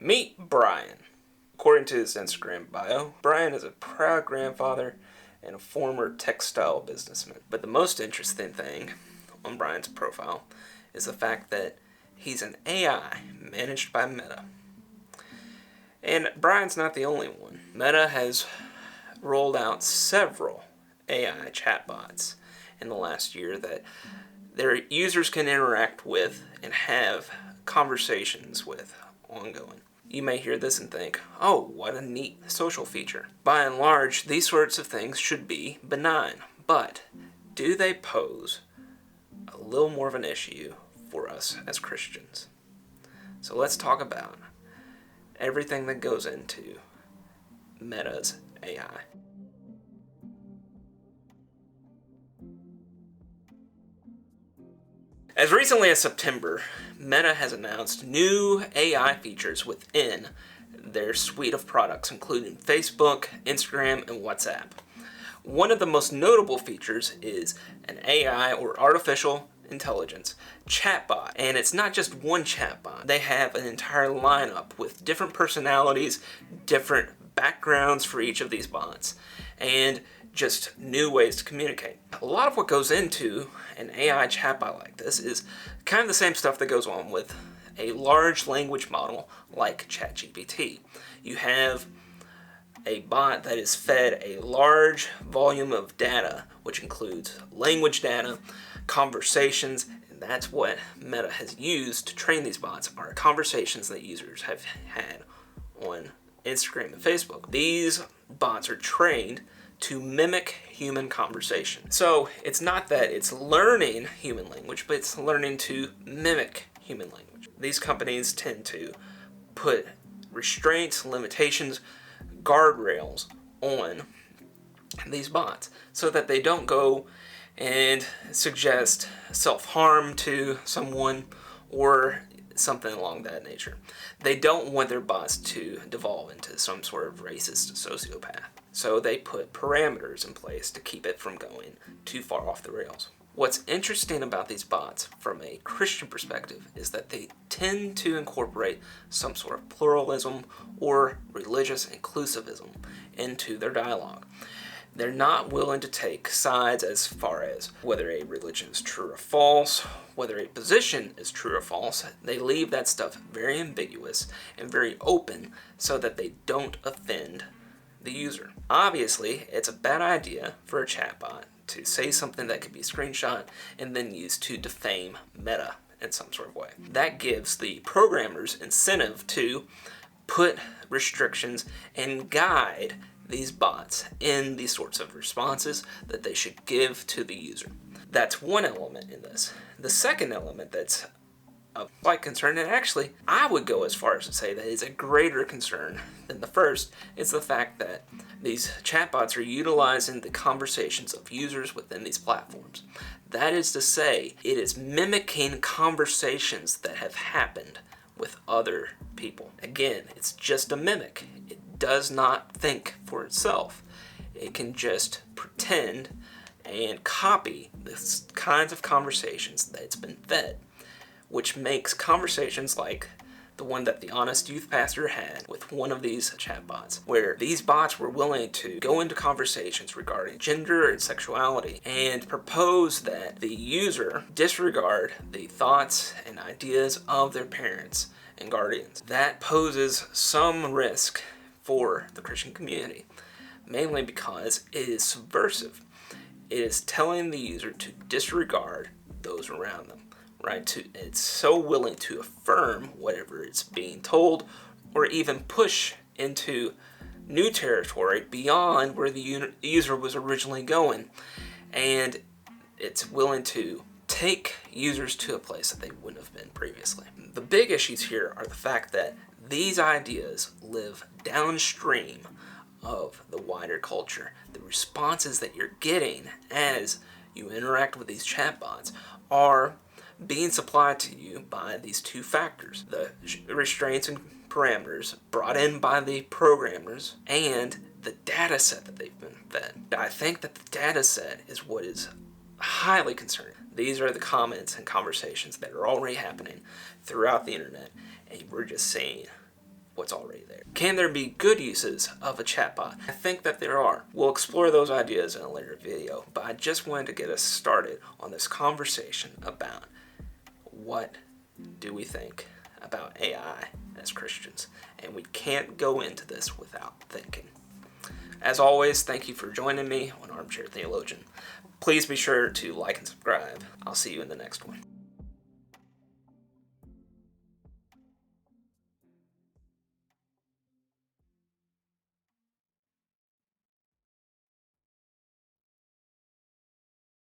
Meet Brian. According to his Instagram bio, Brian is a proud grandfather and a former textile businessman. But the most interesting thing on Brian's profile is the fact that he's an AI managed by Meta. And Brian's not the only one. Meta has rolled out several AI chatbots in the last year that their users can interact with and have conversations with ongoing. You may hear this and think, oh, what a neat social feature. By and large, these sorts of things should be benign, but do they pose a little more of an issue for us as Christians? So let's talk about everything that goes into Meta's AI. As recently as September, Meta has announced new AI features within their suite of products, including Facebook, Instagram, and WhatsApp. One of the most notable features is an AI, or artificial intelligence, chatbot. And it's not just one chatbot. They have an entire lineup with different personalities, different backgrounds for each of these bots, and just new ways to communicate. A lot of what goes into an AI chatbot like this is kind of the same stuff that goes on with a large language model like ChatGPT. You have a bot that is fed a large volume of data, which includes language data, conversations, and that's what Meta has used to train these bots, are conversations that users have had on Instagram and Facebook. These bots are trained to mimic human conversation. So it's not that it's learning human language, but it's learning to mimic human language. These companies tend to put restraints, limitations, guardrails on these bots so that they don't go and suggest self-harm to someone or something along that nature. They don't want their bots to devolve into some sort of racist sociopath. So they put parameters in place to keep it from going too far off the rails. What's interesting about these bots from a Christian perspective is that they tend to incorporate some sort of pluralism or religious inclusivism into their dialogue. They're not willing to take sides as far as whether a religion is true or false, whether a position is true or false. They leave that stuff very ambiguous and very open so that they don't offend the user. Obviously, it's a bad idea for a chatbot to say something that could be screenshot and then used to defame Meta in some sort of way. That gives the programmers incentive to put restrictions and guide these bots in these sorts of responses that they should give to the user. That's one element in this. The second element that's of slight concern, and actually I would go as far as to say that is a greater concern than the first, is the fact that these chatbots are utilizing the conversations of users within these platforms. That is to say, it is mimicking conversations that have happened with other people. Again, it's just a mimic. It does not think for itself. It can just pretend and copy the kinds of conversations that it's been fed, which makes conversations like the one that the Honest Youth Pastor had with one of these chatbots, where these bots were willing to go into conversations regarding gender and sexuality and propose that the user disregard the thoughts and ideas of their parents and guardians. That poses some risk for the Christian community, mainly because it is subversive. It is telling the user to disregard those around them. Right? It's so willing to affirm whatever it's being told, or even push into new territory beyond where the user was originally going. And it's willing to take users to a place that they wouldn't have been previously. The big issues here are the fact that these ideas live downstream of the wider culture. The responses that you're getting as you interact with these chatbots are being supplied to you by these two factors: the restraints and parameters brought in by the programmers and the data set that they've been fed. I think that the data set is what is highly concerning. These are the comments and conversations that are already happening throughout the internet, and we're just seeing what's already there. Can there be good uses of a chatbot? I think that there are. We'll explore those ideas in a later video, but I just wanted to get us started on this conversation about what do we think about AI as Christians, and we can't go into this without thinking. As always, thank you for joining me on Armchair Theologian. Please be sure to like and subscribe. I'll see you in the next one.